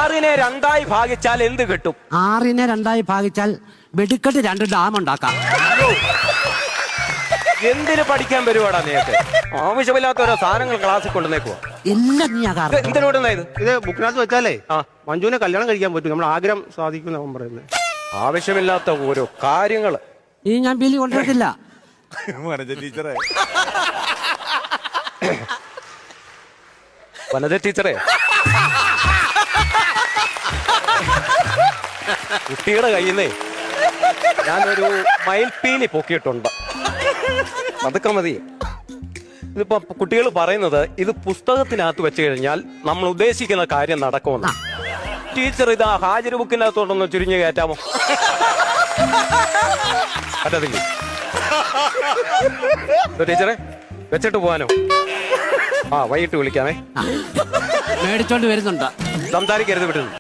6നെ 2 ഭാഗിച്ചാൽ എന്ത് കിട്ടും? 6നെ 2 ഭാഗിച്ചാൽ വെടിക്കെട്ട് 2 ഡാം ഉണ്ടാക്കാം. എന്തിനു പഠിക്കാൻ വരുവാടാ നീയൊക്കെ? ആവശ്യമില്ലാത്ത ഓരോ സാധനങ്ങൾ ക്ലാസ്സിൽ കൊണ്ടുവന്നേക്കുവാ. എല്ലാം നീ എന്തിനോടുന്ന ഇത് ബുക്കിനകത്ത് വെച്ചാലേ മഞ്ജുവിനെ കല്യാണം കഴിക്കാൻ പറ്റും. നമ്മുടെ ആഗ്രഹം സാധിക്കും അവൻ പറയുന്നത്. ആവശ്യമില്ലാത്ത ഓരോ കാര്യങ്ങള് ഈ ഞാൻ ബില്ല് കൊണ്ടുവരത്തില്ല. ടീച്ചറെ വനജ ടീച്ചറെ, കുട്ടിയുടെ കയ്യിൽ നിന്നേ ഞാനൊരു മയിൽപ്പീലി പൊക്കിയിട്ടുണ്ട്. അതൊക്കെ മതി. ഇതിപ്പോ കുട്ടികൾ പറയുന്നത് ഇത് പുസ്തകത്തിനകത്ത് വെച്ച് കഴിഞ്ഞാൽ നമ്മൾ ഉദ്ദേശിക്കുന്ന കാര്യം നടക്കുമെന്ന്. ടീച്ചർ ഇതാ ഹാജർ ബുക്കിനകത്തോട്ടൊന്ന് ചുരുങ്ങി കയറ്റാമോ? പറ്റത്തില്ല. ടീച്ചറെ വെച്ചിട്ട് പോവാനോ? വൈകിട്ട് വിളിക്കാമേ. മേടിച്ചോണ്ട് വരുന്നുണ്ട്. സംസാരിക്കരുത് വിടുന്നു.